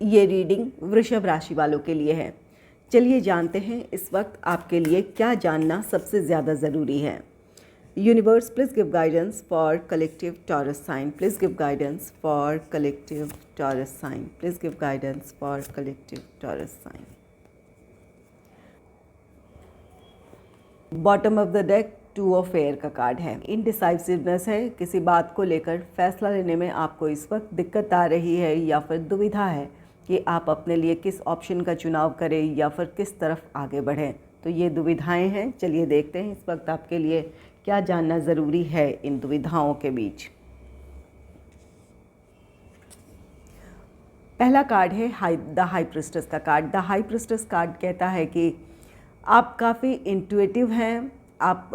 ये रीडिंग वृषभ राशि वालों के लिए है। चलिए जानते हैं इस वक्त आपके लिए क्या जानना सबसे ज़्यादा ज़रूरी है। Universe please give guidance for collective Taurus sign. Please give guidance for collective Taurus sign. Please give guidance for collective Taurus sign. Bottom of the deck two of air का कार्ड है। इनडिसाइसिवनेस है, किसी बात को लेकर फैसला लेने में आपको इस वक्त दिक्कत आ रही है या फिर दुविधा है कि आप अपने लिए किस ऑप्शन का चुनाव करें या फिर किस तरफ आगे बढ़ें। तो ये दुविधाएं हैं। चलिए देखते हैं इस वक्त आपके लिए क्या जानना ज़रूरी है इन दुविधाओं के बीच। पहला कार्ड है द हाई प्रिस्टेस का card. The high priestess card कहता है कि आप काफ़ी इंट्यूटिव हैं, आप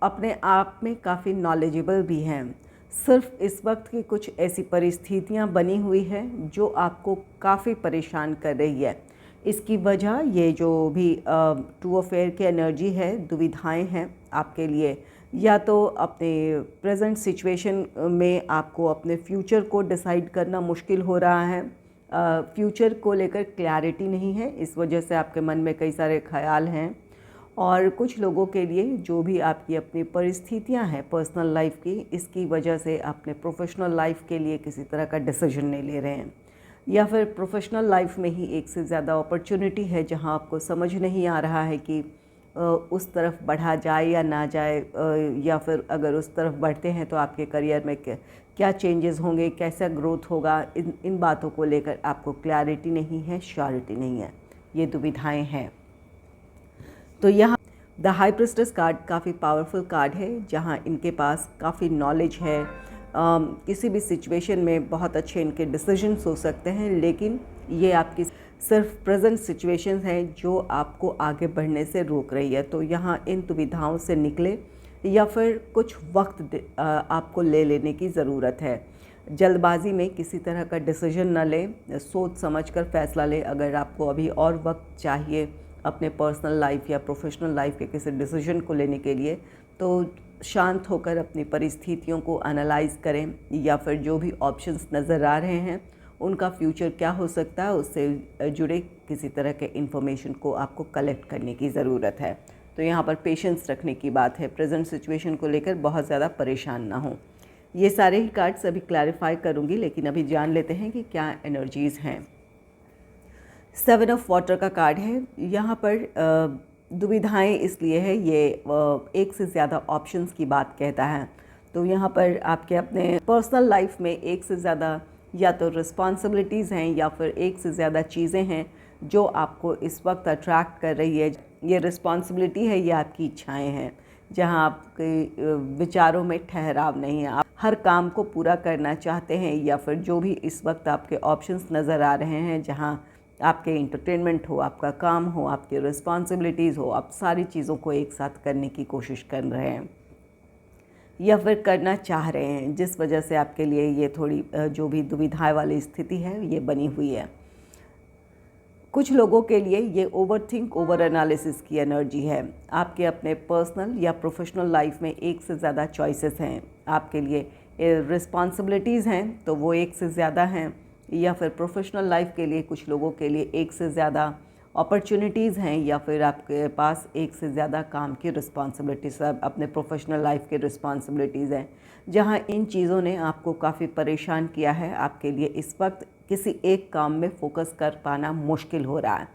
अपने आप में काफ़ी नॉलेजेबल भी हैं। सिर्फ इस वक्त की कुछ ऐसी परिस्थितियां बनी हुई है जो आपको काफ़ी परेशान कर रही है। इसकी वजह ये जो भी टू ऑफ एयर की एनर्जी है, दुविधाएं हैं आपके लिए। या तो अपने प्रेजेंट सिचुएशन में आपको अपने फ्यूचर को डिसाइड करना मुश्किल हो रहा है, फ्यूचर को लेकर क्लैरिटी नहीं है, इस वजह से आपके मन में कई सारे ख्याल हैं। और कुछ लोगों के लिए जो भी आपकी अपनी परिस्थितियां हैं पर्सनल लाइफ की, इसकी वजह से अपने प्रोफेशनल लाइफ के लिए किसी तरह का डिसीजन नहीं ले रहे हैं, या फिर प्रोफेशनल लाइफ में ही एक से ज़्यादा अपॉर्चुनिटी है जहां आपको समझ नहीं आ रहा है कि उस तरफ बढ़ा जाए या ना जाए, या फिर अगर उस तरफ बढ़ते हैं तो आपके करियर में क्या चेंजेस होंगे, कैसा ग्रोथ होगा, इन बातों को लेकर आपको क्लैरिटी नहीं है, श्योरिटी नहीं है। ये दुविधाएं हैं। तो यहाँ द हाई प्रिस्टेस कार्ड काफ़ी पावरफुल कार्ड है जहाँ इनके पास काफ़ी नॉलेज है। किसी भी सिचुएशन में बहुत अच्छे इनके डिसीजंस हो सकते हैं, लेकिन ये आपकी सिर्फ प्रेजेंट सिचुएशंस हैं जो आपको आगे बढ़ने से रोक रही है। तो यहाँ इन दुविधाओं से निकले या फिर कुछ वक्त आपको ले लेने की ज़रूरत है। जल्दबाजी में किसी तरह का डिसीजन न लें, सोच समझकर फैसला लें। अगर आपको अभी और वक्त चाहिए अपने पर्सनल लाइफ या प्रोफेशनल लाइफ के किसी डिसीजन को लेने के लिए, तो शांत होकर अपनी परिस्थितियों को एनालाइज करें, या फिर जो भी ऑप्शंस नज़र आ रहे हैं उनका फ्यूचर क्या हो सकता है उससे जुड़े किसी तरह के इन्फॉर्मेशन को आपको कलेक्ट करने की ज़रूरत है। तो यहाँ पर पेशेंस रखने की बात है, प्रेजेंट सिचुएशन को लेकर बहुत ज़्यादा परेशान ना हो। ये सारे ही कार्ड्स अभी क्लैरिफाई करूँगी, लेकिन अभी जान लेते हैं कि क्या एनर्जीज़ हैं। 7 ऑफ वाटर का कार्ड है। यहाँ पर दुविधाएं इसलिए है, ये एक से ज़्यादा ऑप्शंस की बात कहता है। तो यहाँ पर आपके अपने पर्सनल लाइफ में एक से ज़्यादा या तो रिस्पॉन्सिबिलिटीज़ हैं या फिर एक से ज़्यादा चीज़ें हैं जो आपको इस वक्त अट्रैक्ट कर रही है। ये रिस्पॉन्सिबिलिटी है, ये आपकी इच्छाएं हैं जहाँ आपके विचारों में ठहराव नहीं है। आप हर काम को पूरा करना चाहते हैं, या फिर जो भी इस वक्त आपके ऑप्शंस नज़र आ रहे हैं जहाँ आपके एंटरटेनमेंट हो, आपका काम हो, आपकी रिस्पॉन्सिबिलिटीज़ हो, आप सारी चीज़ों को एक साथ करने की कोशिश कर रहे हैं या फिर करना चाह रहे हैं, जिस वजह से आपके लिए ये थोड़ी जो भी दुविधाएं वाली स्थिति है ये बनी हुई है। कुछ लोगों के लिए ये ओवरथिंक, ओवर एनालिसिस की एनर्जी है। आपके अपने पर्सनल या प्रोफेशनल लाइफ में एक से ज़्यादा चॉइसेस हैं आपके लिए, रिस्पॉन्सिबिलिटीज़ हैं तो वो एक से ज़्यादा हैं, या फिर प्रोफेशनल लाइफ के लिए कुछ लोगों के लिए एक से ज़्यादा अपॉर्चुनिटीज़ हैं, या फिर आपके पास एक से ज़्यादा काम की रिस्पॉन्सिबिलिटीज़, अपने प्रोफेशनल लाइफ की रिस्पॉन्सिबिलिटीज़ हैं जहां इन चीज़ों ने आपको काफ़ी परेशान किया है। आपके लिए इस वक्त किसी एक काम में फोकस कर पाना मुश्किल हो रहा है।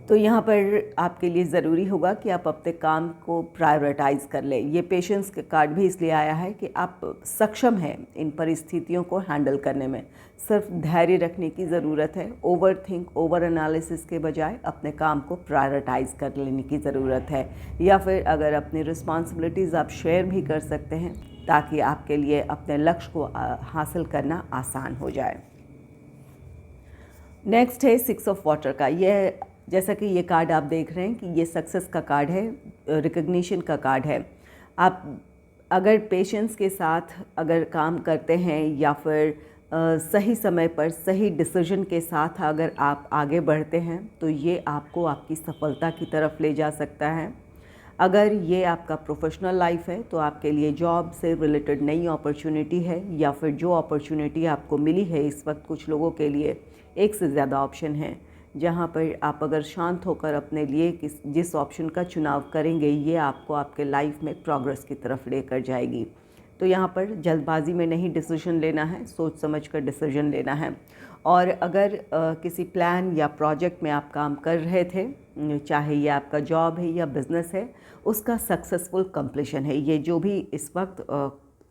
तो यहाँ पर आपके लिए ज़रूरी होगा कि आप अपने काम को प्रायोरिटाइज़ कर लें। ये पेशेंस का कार्ड भी इसलिए आया है कि आप सक्षम हैं इन परिस्थितियों को हैंडल करने में, सिर्फ धैर्य रखने की ज़रूरत है। ओवर थिंक, ओवर एनालिसिस के बजाय अपने काम को प्रायोरिटाइज़ कर लेने की ज़रूरत है, या फिर अगर अपनी रिस्पॉन्सिबिलिटीज़ आप शेयर भी कर सकते हैं ताकि आपके लिए अपने लक्ष्य को हासिल करना आसान हो जाए। नेक्स्ट है 6 ऑफ वाटर का। यह जैसा कि ये कार्ड आप देख रहे हैं कि ये सक्सेस का कार्ड है, रिकग्निशन का कार्ड है। आप अगर पेशेंस के साथ अगर काम करते हैं या फिर सही समय पर सही डिसीजन के साथ अगर आप आगे बढ़ते हैं तो ये आपको आपकी सफलता की तरफ ले जा सकता है। अगर ये आपका प्रोफेशनल लाइफ है तो आपके लिए जॉब से रिलेटेड नई अपॉर्चुनिटी है, या फिर जो अपॉर्चुनिटी आपको मिली है इस वक्त कुछ लोगों के लिए एक से ज़्यादा ऑप्शन है, जहाँ पर आप अगर शांत होकर अपने लिए जिस ऑप्शन का चुनाव करेंगे ये आपको आपके लाइफ में प्रोग्रेस की तरफ लेकर जाएगी। तो यहाँ पर जल्दबाजी में नहीं डिसीजन लेना है, सोच समझ कर डिसीजन लेना है। और अगर किसी प्लान या प्रोजेक्ट में आप काम कर रहे थे, चाहे ये आपका जॉब है या बिज़नेस है, उसका सक्सेसफुल कंप्लीशन है। ये जो भी इस वक्त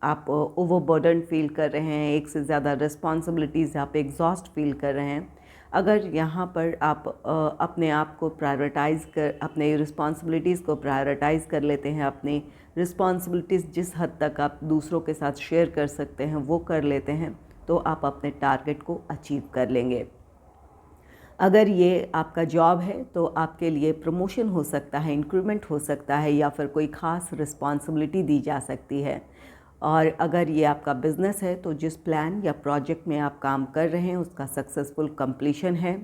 आप ओवरबर्डन फील कर रहे हैं, एक से ज़्यादा रिस्पॉन्सिबिलिटीज़, आप एग्जॉस्ट फील कर रहे हैं, अगर यहाँ पर आप अपने आप को प्रायोरिटाइज़ कर, अपने रिस्पॉन्सिबिलिटीज़ को प्रायोरिटाइज़ कर लेते हैं, अपनी रिस्पॉन्सिबिलिटीज़ जिस हद तक आप दूसरों के साथ शेयर कर सकते हैं वो कर लेते हैं, तो आप अपने टारगेट को अचीव कर लेंगे। अगर ये आपका जॉब है तो आपके लिए प्रमोशन हो सकता है, इंक्रीमेंट हो सकता है, या फिर कोई ख़ास रिस्पॉन्सिबिलिटी दी जा सकती है। और अगर ये आपका बिज़नेस है तो जिस प्लान या प्रोजेक्ट में आप काम कर रहे हैं उसका सक्सेसफुल कंप्लीशन है।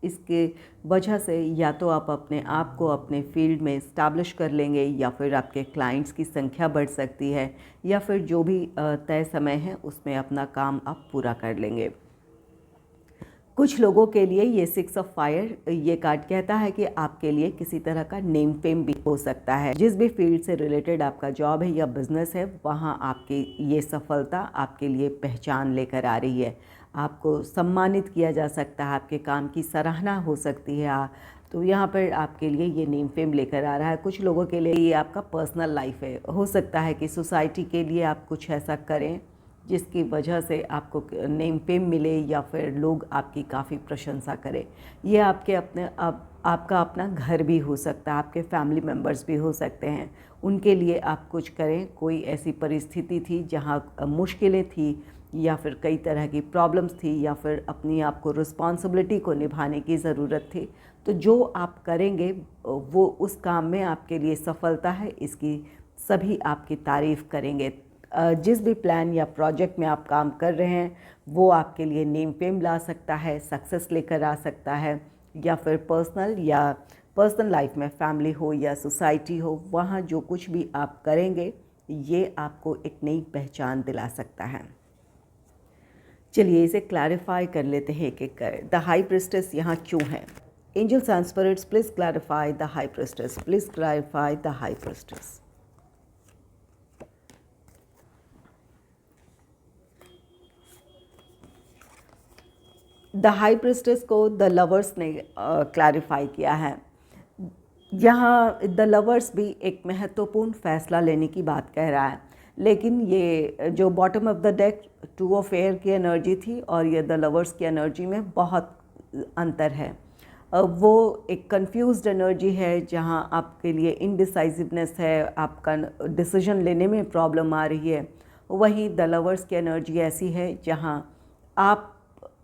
इसके वजह से या तो आप अपने आप को अपने फील्ड में इस्टेब्लिश कर लेंगे, या फिर आपके क्लाइंट्स की संख्या बढ़ सकती है, या फिर जो भी तय समय है उसमें अपना काम आप पूरा कर लेंगे। कुछ लोगों के लिए ये 6 ऑफ फायर ये कार्ड कहता है कि आपके लिए किसी तरह का नेम फेम भी हो सकता है। जिस भी फील्ड से रिलेटेड आपका जॉब है या बिज़नेस है, वहाँ आपकी ये सफलता आपके लिए पहचान लेकर आ रही है। आपको सम्मानित किया जा सकता है, आपके काम की सराहना हो सकती है। तो यहाँ पर आपके लिए ये नेम फेम लेकर आ रहा है। कुछ लोगों के लिए ये आपका पर्सनल लाइफ है। हो सकता है कि सोसाइटी के लिए आप कुछ ऐसा करें जिसकी वजह से आपको नेम फेम मिले, या फिर लोग आपकी काफ़ी प्रशंसा करें। ये आपके आपका अपना घर भी हो सकता है, आपके फैमिली मेम्बर्स भी हो सकते हैं, उनके लिए आप कुछ करें। कोई ऐसी परिस्थिति थी जहाँ मुश्किलें थी, या फिर कई तरह की प्रॉब्लम्स थी, या फिर अपनी आपको रिस्पॉन्सिबिलिटी को निभाने की ज़रूरत थी, तो जो आप करेंगे वो उस काम में आपके लिए सफलता है, इसकी सभी आपकी तारीफ़ करेंगे। जिस भी प्लान या प्रोजेक्ट में आप काम कर रहे हैं वो आपके लिए नेम फेम ला सकता है, सक्सेस लेकर आ सकता है, या फिर पर्सनल लाइफ में फैमिली हो या सोसाइटी हो, वहाँ जो कुछ भी आप करेंगे ये आपको एक नई पहचान दिला सकता है। चलिए इसे क्लैरिफाई कर लेते हैं एक एक कर। द हाई प्रीस्टेस यहाँ क्यों है? Angels and spirits please clarify the High Priestess, please clarify the High Priestess. The High Priestess को द लवर्स ने क्लैरिफाई किया है। यहाँ द लवर्स भी एक महत्वपूर्ण फैसला लेने की बात कह रहा है, लेकिन ये जो bottom of the deck 2 of air की एनर्जी थी और ये द लवर्स की एनर्जी में बहुत अंतर है। वो एक कंफ्यूज्ड एनर्जी है जहाँ आपके लिए इनडिसाइसिवनेस है, आपका डिसीजन लेने में प्रॉब्लम आ रही है। वहीं द लवर्स की एनर्जी ऐसी है जहाँ आप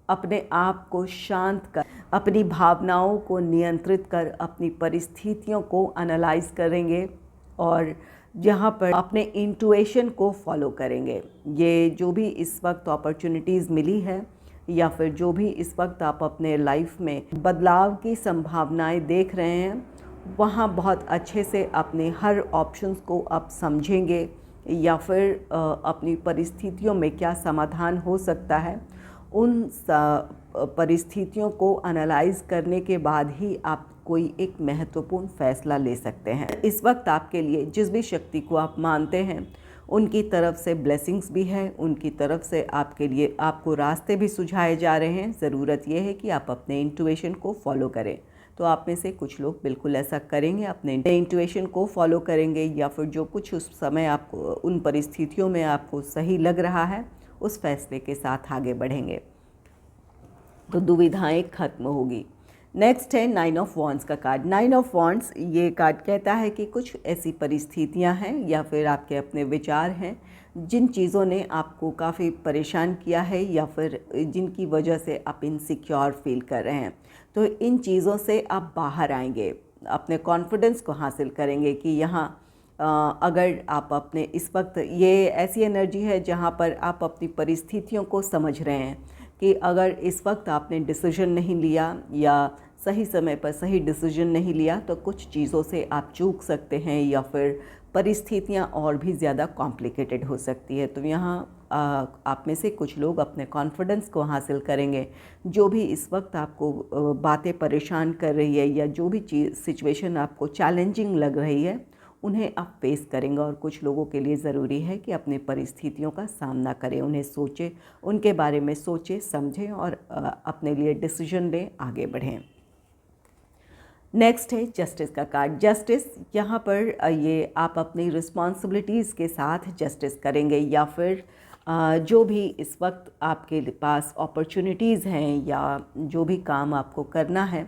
अपने आप को शांत कर, अपनी भावनाओं को नियंत्रित कर, अपनी परिस्थितियों को एनालाइज करेंगे और जहाँ पर अपने इंट्यूशन को फॉलो करेंगे। ये जो भी इस वक्त अपॉर्चुनिटीज़ मिली है, या फिर जो भी इस वक्त आप अपने लाइफ में बदलाव की संभावनाएं देख रहे हैं, वहाँ बहुत अच्छे से अपने हर ऑप्शंस को आप समझेंगे, या फिर अपनी परिस्थितियों में क्या समाधान हो सकता है, उन परिस्थितियों को एनालाइज करने के बाद ही आप कोई एक महत्वपूर्ण फैसला ले सकते हैं। इस वक्त आपके लिए जिस भी शक्ति को आप मानते हैं उनकी तरफ से ब्लेसिंग्स भी है, उनकी तरफ से आपके लिए आपको रास्ते भी सुझाए जा रहे हैं। ज़रूरत यह है कि आप अपने इंट्यूशन को फॉलो करें। तो आप में से कुछ लोग बिल्कुल ऐसा करेंगे, अपने इंट्यूशन को फॉलो करेंगे, या फिर जो कुछ उस समय आपको उन परिस्थितियों में आपको सही लग रहा है उस फैसले के साथ आगे बढ़ेंगे, तो दुविधाएं खत्म होगी। नेक्स्ट है 9 ऑफ वॉन्ड्स का कार्ड। 9 ऑफ वॉन्ड्स ये कार्ड कहता है कि कुछ ऐसी परिस्थितियां हैं या फिर आपके अपने विचार हैं जिन चीज़ों ने आपको काफ़ी परेशान किया है, या फिर जिनकी वजह से आप इनसिक्योर फील कर रहे हैं। तो इन चीज़ों से आप बाहर आएंगे, अपने कॉन्फिडेंस को हासिल करेंगे कि यहाँ अगर आप अपने इस वक्त ये ऐसी एनर्जी है जहाँ पर आप अपनी परिस्थितियों को समझ रहे हैं कि अगर इस वक्त आपने डिसीजन नहीं लिया या सही समय पर सही डिसीजन नहीं लिया तो कुछ चीज़ों से आप चूक सकते हैं या फिर परिस्थितियाँ और भी ज़्यादा कॉम्प्लिकेटेड हो सकती है। तो यहाँ आप में से कुछ लोग अपने कॉन्फिडेंस को हासिल करेंगे। जो भी इस वक्त आपको बातें परेशान कर रही है या जो भी चीज़ सिचुएशन आपको चैलेंजिंग लग रही है, उन्हें आप फेस करेंगे। और कुछ लोगों के लिए ज़रूरी है कि अपनी परिस्थितियों का सामना करें, उन्हें सोचें, उनके बारे में सोचें समझें और अपने लिए डिसीजन लें, आगे बढ़ें। नेक्स्ट है जस्टिस का कार्ड। जस्टिस यहाँ पर ये आप अपनी रिस्पॉन्सिबिलिटीज़ के साथ जस्टिस करेंगे या फिर जो भी इस वक्त आपके पास अपॉर्चुनिटीज़ हैं या जो भी काम आपको करना है,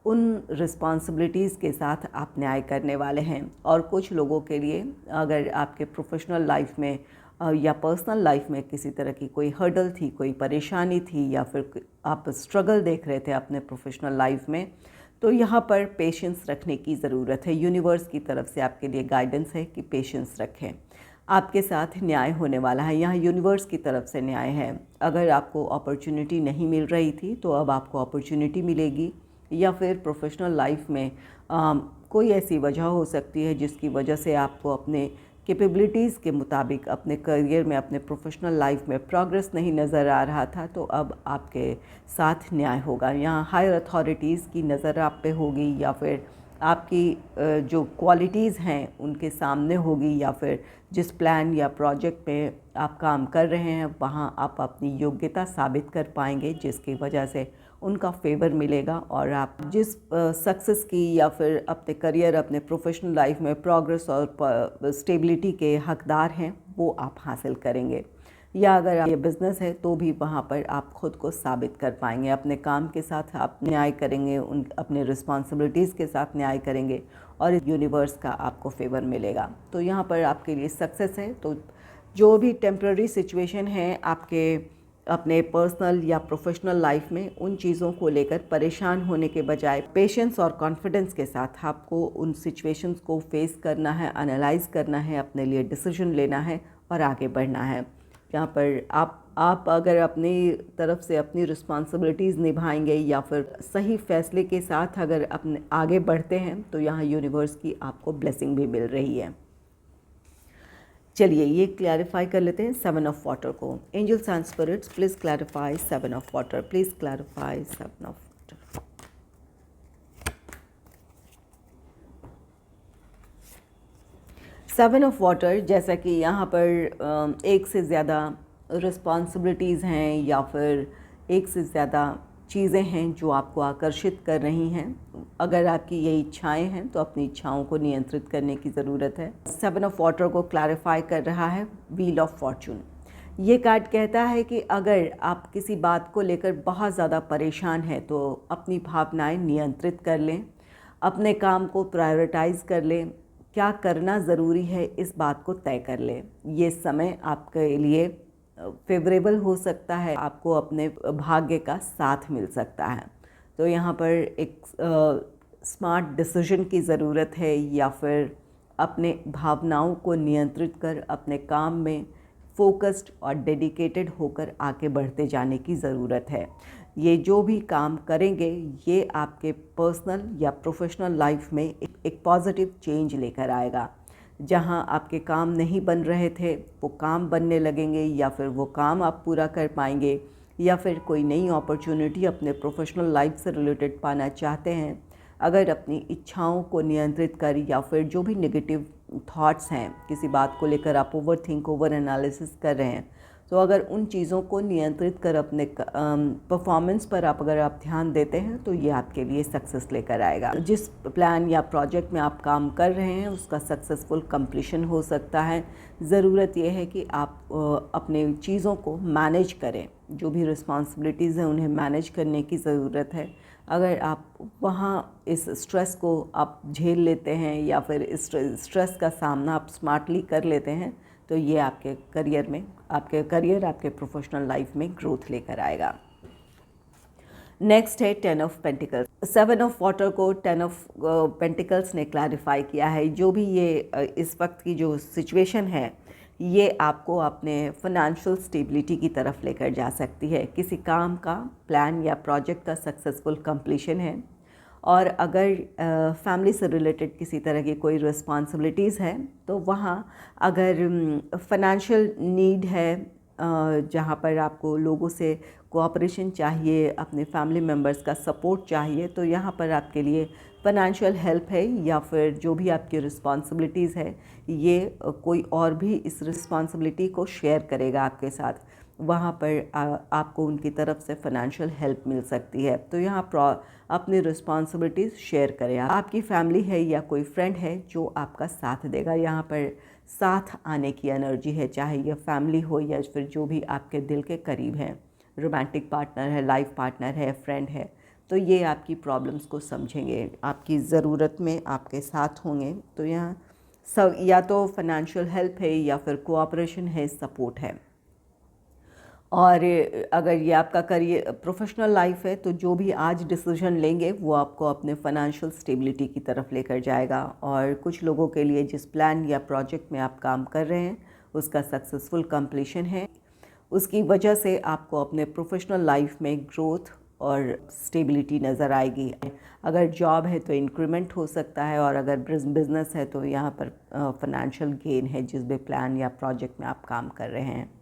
उन रिस्पॉन्सिबिलिटीज़ के साथ आप न्याय करने वाले हैं। और कुछ लोगों के लिए अगर आपके प्रोफेशनल लाइफ में या पर्सनल लाइफ में किसी तरह की कोई हर्डल थी, कोई परेशानी थी या फिर आप स्ट्रगल देख रहे थे अपने प्रोफेशनल लाइफ में, तो यहाँ पर पेशेंस रखने की ज़रूरत है। यूनिवर्स की तरफ से आपके लिए गाइडेंस है कि पेशेंस रखें, आपके साथ न्याय होने वाला है। यहाँ यूनिवर्स की तरफ से न्याय है। अगर आपको अपॉर्चुनिटी नहीं मिल रही थी तो अब आपको अपॉर्चुनिटी मिलेगी, या फिर प्रोफेशनल लाइफ में कोई ऐसी वजह हो सकती है जिसकी वजह से आपको अपने कैपेबिलिटीज़ के मुताबिक अपने करियर में, अपने प्रोफेशनल लाइफ में प्रोग्रेस नहीं नज़र आ रहा था, तो अब आपके साथ न्याय होगा। यहाँ हायर अथॉरिटीज़ की नज़र आप पे होगी या फिर आपकी जो क्वालिटीज़ हैं उनके सामने होगी, या फिर जिस प्लान या प्रोजेक्ट में आप काम कर रहे हैं वहाँ आप अपनी योग्यता साबित कर पाएंगे, जिसकी वजह से उनका फेवर मिलेगा और आप जिस सक्सेस की या फिर अपने करियर, अपने प्रोफेशनल लाइफ में प्रोग्रेस और स्टेबिलिटी के हकदार हैं, वो आप हासिल करेंगे। या अगर ये बिज़नेस है तो भी वहाँ पर आप ख़ुद को साबित कर पाएंगे। अपने काम के साथ आप न्याय करेंगे, उन अपने रिस्पॉन्सिबिलिटीज़ के साथ न्याय करेंगे और यूनिवर्स का आपको फेवर मिलेगा। तो यहाँ पर आपके लिए सक्सेस है। तो जो भी टेम्प्ररी सिचुएशन है आपके अपने पर्सनल या प्रोफेशनल लाइफ में, उन चीज़ों को लेकर परेशान होने के बजाय पेशेंस और कॉन्फिडेंस के साथ आपको उन सिचुएशंस को फेस करना है, एनालाइज करना है, अपने लिए डिसीजन लेना है और आगे बढ़ना है। यहाँ पर आप अगर अपनी तरफ से अपनी रिस्पॉन्सिबिलिटीज़ निभाएंगे या फिर सही फैसले के साथ अगर अपने आगे बढ़ते हैं तो यहाँ यूनिवर्स की आपको ब्लेसिंग भी मिल रही है। चलिए ये क्लैरिफाई कर लेते हैं 7 ऑफ वाटर को। Angels and spirits please clarify 7 of water, please clarify 7 of water. Seven of water, जैसा कि यहाँ पर एक से ज़्यादा रिस्पॉन्सिबिलिटीज़ हैं या फिर एक से ज़्यादा चीज़ें हैं जो आपको आकर्षित कर रही हैं। अगर आपकी ये इच्छाएं हैं तो अपनी इच्छाओं को नियंत्रित करने की ज़रूरत है। 7 ऑफ वाटर को क्लैरिफाई कर रहा है व्हील ऑफ फॉर्चून। ये कार्ड कहता है कि अगर आप किसी बात को लेकर बहुत ज़्यादा परेशान हैं तो अपनी भावनाएं नियंत्रित कर लें, अपने काम को प्रायोरिटाइज़ कर लें, क्या करना ज़रूरी है इस बात को तय कर लें। ये समय आपके लिए फेवरेबल हो सकता है, आपको अपने भाग्य का साथ मिल सकता है। तो यहाँ पर एक स्मार्ट डिसीजन की ज़रूरत है या फिर अपने भावनाओं को नियंत्रित कर अपने काम में फोकस्ड और डेडिकेटेड होकर आगे बढ़ते जाने की ज़रूरत है। ये जो भी काम करेंगे ये आपके पर्सनल या प्रोफेशनल लाइफ में एक पॉजिटिव चेंज लेकर आएगा। जहाँ आपके काम नहीं बन रहे थे वो काम बनने लगेंगे, या फिर वो काम आप पूरा कर पाएंगे, या फिर कोई नई अपॉर्चुनिटी अपने प्रोफेशनल लाइफ से रिलेटेड पाना चाहते हैं। अगर अपनी इच्छाओं को नियंत्रित कर या फिर जो भी नेगेटिव थॉट्स हैं, किसी बात को लेकर आप ओवर एनालिसिस कर रहे हैं, तो अगर उन चीज़ों को नियंत्रित कर अपने परफॉर्मेंस पर अगर आप ध्यान देते हैं तो ये आपके लिए सक्सेस लेकर आएगा। जिस प्लान या प्रोजेक्ट में आप काम कर रहे हैं उसका सक्सेसफुल कंप्लीशन हो सकता है। ज़रूरत यह है कि आप अपने चीज़ों को मैनेज करें, जो भी रिस्पॉन्सिबिलिटीज़ हैं उन्हें मैनेज करने की ज़रूरत है। अगर आप वहाँ इस स्ट्रेस को आप झेल लेते हैं या फिर इस स्ट्रेस का सामना आप स्मार्टली कर लेते हैं तो ये आपके करियर आपके प्रोफेशनल लाइफ में ग्रोथ लेकर आएगा। नेक्स्ट है 10 ऑफ पेंटिकल्स। 7 ऑफ वाटर को 10 ऑफ पेंटिकल्स ने क्लैरिफाई किया है। जो भी ये इस वक्त की जो सिचुएशन है ये आपको अपने फाइनेंशियल स्टेबिलिटी की तरफ लेकर जा सकती है। किसी काम का प्लान या प्रोजेक्ट का सक्सेसफुल कंप्लीशन है। और अगर फैमिली से रिलेटेड किसी तरह की कोई रिस्पॉन्सिबिलिटीज़ है तो वहाँ अगर फाइनेंशियल नीड है, जहाँ पर आपको लोगों से कोऑपरेशन चाहिए, अपने फैमिली मेम्बर्स का सपोर्ट चाहिए, तो यहाँ पर आपके लिए फाइनेंशियल हेल्प है, या फिर जो भी आपकी रिस्पॉन्सिबिलिटीज़ है ये कोई और भी इस रिस्पॉन्सिबिलिटी को शेयर करेगा आपके साथ, वहाँ पर आपको उनकी तरफ से फाइनेंशियल हेल्प मिल सकती है। तो यहाँ अपनी रिस्पॉन्सिबिलिटीज़ शेयर करें। आपकी फैमिली है या कोई फ्रेंड है जो आपका साथ देगा, यहाँ पर साथ आने की एनर्जी है, चाहे यह फैमिली हो या फिर जो भी आपके दिल के करीब हैं, रोमांटिक पार्टनर है, लाइफ पार्टनर है, फ्रेंड है, तो ये आपकी प्रॉब्लम्स को समझेंगे, आपकी ज़रूरत में आपके साथ होंगे। तो यहाँ सब या तो फाइनेंशियल हेल्प है या फिर कोऑपरेशन है, सपोर्ट है। और अगर ये आपका करियर प्रोफेशनल लाइफ है तो जो भी आज डिसीजन लेंगे वो आपको अपने फाइनेंशियल स्टेबिलिटी की तरफ लेकर जाएगा। और कुछ लोगों के लिए जिस प्लान या प्रोजेक्ट में आप काम कर रहे हैं उसका सक्सेसफुल कंप्लीशन है, उसकी वजह से आपको अपने प्रोफेशनल लाइफ में ग्रोथ और स्टेबिलिटी नज़र आएगी। अगर जॉब है तो इंक्रीमेंट हो सकता है, और अगर बिजनेस है तो यहाँ पर फाइनेंशियल गेन है जिस भी प्लान या प्रोजेक्ट में आप काम कर रहे हैं।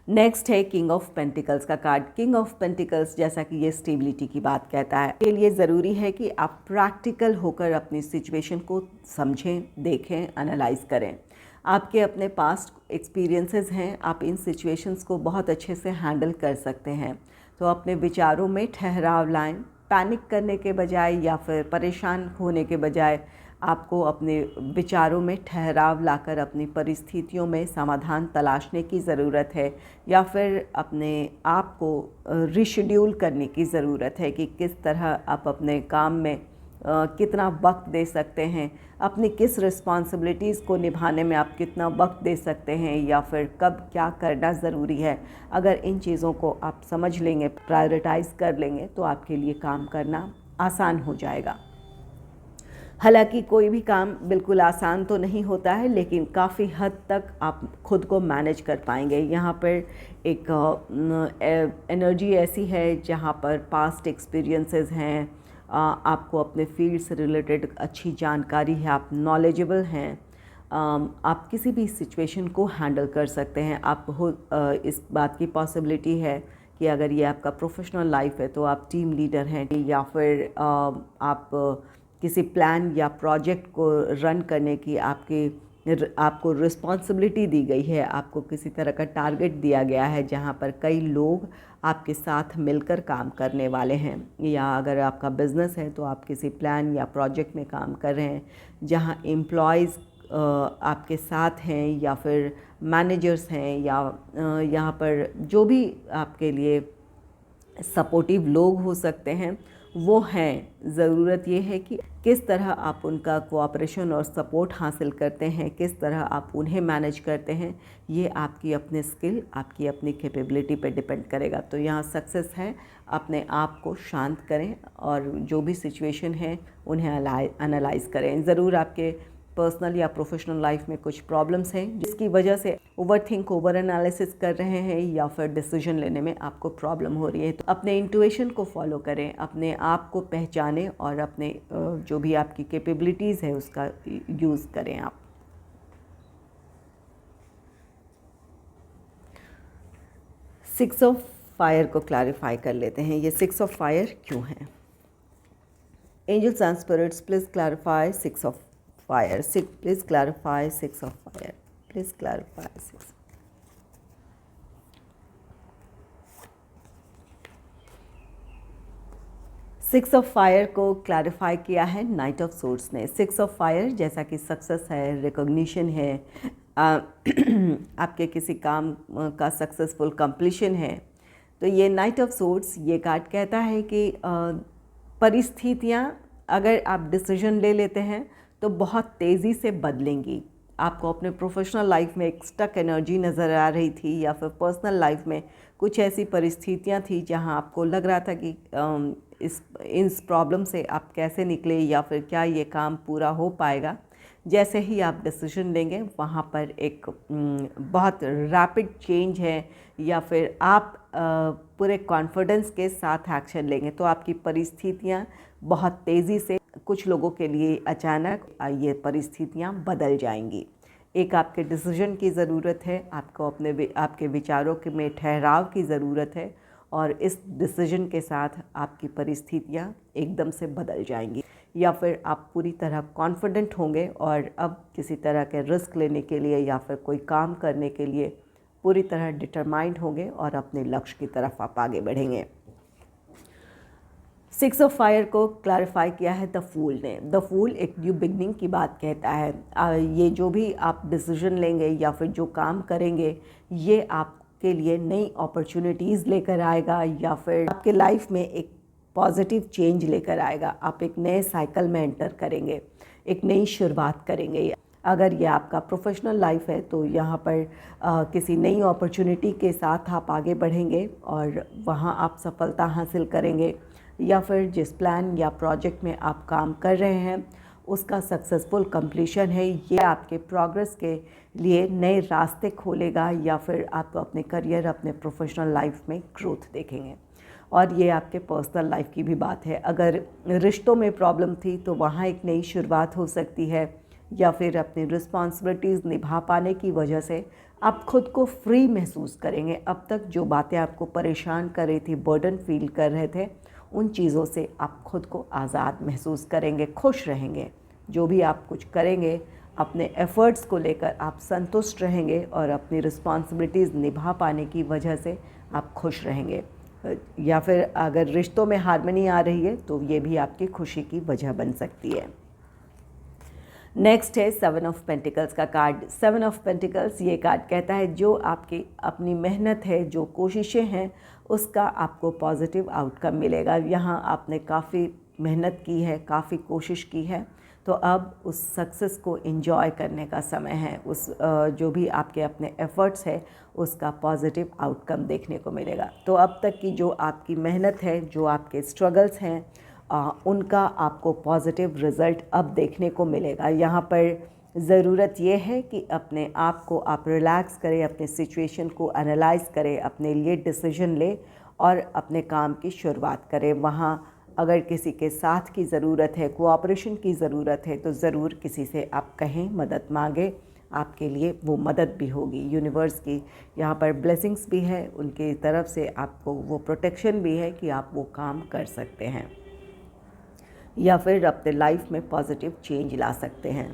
नेक्स्ट है किंग ऑफ पेंटिकल्स का कार्ड। किंग ऑफ पेंटिकल्स जैसा कि ये स्टेबिलिटी की बात कहता है, इसके लिए ज़रूरी है कि आप प्रैक्टिकल होकर अपनी सिचुएशन को समझें, देखें, एनालाइज करें। आपके अपने पास्ट एक्सपीरियंसेस हैं, आप इन सिचुएशंस को बहुत अच्छे से हैंडल कर सकते हैं। तो अपने विचारों में ठहराव लाएं, पैनिक करने के बजाय या फिर परेशान होने के बजाय आपको अपने विचारों में ठहराव लाकर अपनी परिस्थितियों में समाधान तलाशने की ज़रूरत है, या फिर अपने आप को रिशेड्यूल करने की ज़रूरत है कि किस तरह आप अपने काम में कितना वक्त दे सकते हैं, अपनी किस रिस्पॉन्सिबिलिटीज़ को निभाने में आप कितना वक्त दे सकते हैं, या फिर कब क्या करना ज़रूरी है। अगर इन चीज़ों को आप समझ लेंगे, प्रायोरिटाइज़ कर लेंगे, तो आपके लिए काम करना आसान हो जाएगा। हालांकि कोई भी काम बिल्कुल आसान तो नहीं होता है, लेकिन काफ़ी हद तक आप खुद को मैनेज कर पाएंगे। यहाँ पर एक एनर्जी ऐसी है जहाँ पर पास्ट एक्सपीरियंसेस हैं, आपको अपने फील्ड से रिलेटेड अच्छी जानकारी है, आप नॉलेजेबल हैं, आप किसी भी सिचुएशन को हैंडल कर सकते हैं। इस बात की पॉसिबिलिटी है कि अगर ये आपका प्रोफेशनल लाइफ है तो आप टीम लीडर हैं, या फिर आप किसी प्लान या प्रोजेक्ट को रन करने की आपको रिस्पॉन्सिबिलिटी दी गई है, आपको किसी तरह का टारगेट दिया गया है जहाँ पर कई लोग आपके साथ मिलकर काम करने वाले हैं। या अगर आपका बिज़नेस है तो आप किसी प्लान या प्रोजेक्ट में काम कर रहे हैं जहाँ एम्प्लॉयज़ आपके साथ हैं, या फिर मैनेजर्स हैं, या यहाँ पर जो भी आपके लिए सपोर्टिव लोग हो सकते हैं वो हैं। ज़रूरत ये है कि किस तरह आप उनका कोऑपरेशन और सपोर्ट हासिल करते हैं, किस तरह आप उन्हें मैनेज करते हैं, ये आपकी अपनी स्किल, आपकी अपनी कैपेबिलिटी पे डिपेंड करेगा। तो यहाँ सक्सेस है, अपने आप को शांत करें और जो भी सिचुएशन है उन्हें एनालाइज करें। ज़रूर आपके पर्सनल या प्रोफेशनल लाइफ में कुछ प्रॉब्लम्स हैं जिसकी वजह से ओवर एनालिसिस कर रहे हैं, या फिर डिसीजन लेने में आपको प्रॉब्लम हो रही है। तो अपने इंट्यूशन को फॉलो करें, अपने आप को पहचानें और अपने जो भी आपकी कैपेबिलिटीज़ है उसका यूज़ करें आप। सिक्स ऑफ फायर को क्लैरिफाई कर लेते हैं, ये सिक्स ऑफ फायर क्यों है। Angels and spirits please clarify six of fire. Please clarify six of fire. Please clarify six. Six of fire को क्लैरिफाई किया है नाइट ऑफ सोर्ड्स ने। सिक्स ऑफ फायर जैसा कि सक्सेस है, रिकॉग्निशन है, आपके किसी काम का सक्सेसफुल कंप्लीशन है। तो ये नाइट ऑफ सोर्ड्स ये कार्ड कहता है कि परिस्थितियाँ अगर आप डिसीजन ले लेते हैं तो बहुत तेज़ी से बदलेंगी। आपको अपने प्रोफेशनल लाइफ में एक स्टक एनर्जी नज़र आ रही थी, या फिर पर्सनल लाइफ में कुछ ऐसी परिस्थितियां थी जहां आपको लग रहा था कि इस प्रॉब्लम से आप कैसे निकले, या फिर क्या ये काम पूरा हो पाएगा। जैसे ही आप डिसीजन लेंगे वहाँ पर एक बहुत रैपिड चेंज है, या फिर आप पूरे कॉन्फिडेंस के साथ एक्शन लेंगे तो आपकी परिस्थितियाँ बहुत तेज़ी से, कुछ लोगों के लिए अचानक ये परिस्थितियाँ बदल जाएंगी। एक आपके डिसीजन की ज़रूरत है, आपको आपके विचारों के में ठहराव की ज़रूरत है और इस डिसीजन के साथ आपकी परिस्थितियाँ एकदम से बदल जाएंगी। या फिर आप पूरी तरह कॉन्फिडेंट होंगे और अब किसी तरह के रिस्क लेने के लिए या फिर कोई काम करने के लिए पूरी तरह डिटरमाइंड होंगे और अपने लक्ष्य की तरफ आप आगे बढ़ेंगे। 6 ऑफ फायर को क्लैरिफाई किया है द फूल ने। द फूल एक न्यू बिगनिंग की बात कहता है। ये जो भी आप डिसीजन लेंगे या फिर जो काम करेंगे, ये आपके लिए नई अपॉर्चुनिटीज़ लेकर आएगा या फिर आपके लाइफ में एक पॉजिटिव चेंज लेकर आएगा। आप एक नए साइकिल में एंटर करेंगे, एक नई शुरुआत करेंगे। अगर ये आपका प्रोफेशनल लाइफ है तो यहाँ पर किसी नई अपॉर्चुनिटी के साथ आप आगे बढ़ेंगे और वहाँ आप सफलता हासिल करेंगे। या फिर जिस प्लान या प्रोजेक्ट में आप काम कर रहे हैं उसका सक्सेसफुल कंप्लीशन है, ये आपके प्रोग्रेस के लिए नए रास्ते खोलेगा या फिर आप अपने करियर, अपने प्रोफेशनल लाइफ में ग्रोथ देखेंगे। और ये आपके पर्सनल लाइफ की भी बात है। अगर रिश्तों में प्रॉब्लम थी तो वहाँ एक नई शुरुआत हो सकती है या फिर अपनी रिस्पॉन्सिबिलिटीज़ निभा पाने की वजह से आप खुद को फ्री महसूस करेंगे। अब तक जो बातें आपको परेशान कर रही थी, बर्डन फील कर रहे थे, उन चीज़ों से आप खुद को आज़ाद महसूस करेंगे, खुश रहेंगे। जो भी आप कुछ करेंगे अपने एफ़र्ट्स को लेकर आप संतुष्ट रहेंगे और अपनी रिस्पॉन्सिबिलिटीज़ निभा पाने की वजह से आप खुश रहेंगे। या फिर अगर रिश्तों में हार्मनी आ रही है तो ये भी आपकी खुशी की वजह बन सकती है। नेक्स्ट है 7 ऑफ पेंटिकल्स का कार्ड। 7 ऑफ पेंटिकल्स ये कार्ड कहता है जो आपकी अपनी मेहनत है, जो कोशिशें हैं, उसका आपको पॉजिटिव आउटकम मिलेगा। यहाँ आपने काफ़ी मेहनत की है, काफ़ी कोशिश की है, तो अब उस सक्सेस को एंजॉय करने का समय है। उस जो भी आपके अपने एफ़र्ट्स है उसका पॉजिटिव आउटकम देखने को मिलेगा। तो अब तक की जो आपकी मेहनत है, जो आपके स्ट्रगल्स हैं, उनका आपको पॉजिटिव रिज़ल्ट अब देखने को मिलेगा। यहाँ पर ज़रूरत ये है कि अपने आप को आप रिलैक्स करें, अपने सिचुएशन को एनालाइज़ करें, अपने लिए डिसीजन लें और अपने काम की शुरुआत करें। वहाँ अगर किसी के साथ की ज़रूरत है, कोऑपरेशन की ज़रूरत है, तो ज़रूर किसी से आप कहें, मदद मांगें, आपके लिए वो मदद भी होगी। यूनिवर्स की यहाँ पर ब्लेसिंग्स भी है, उनकी तरफ से आपको वो प्रोटेक्शन भी है कि आप वो काम कर सकते हैं या फिर अपने लाइफ में पॉजिटिव चेंज ला सकते हैं।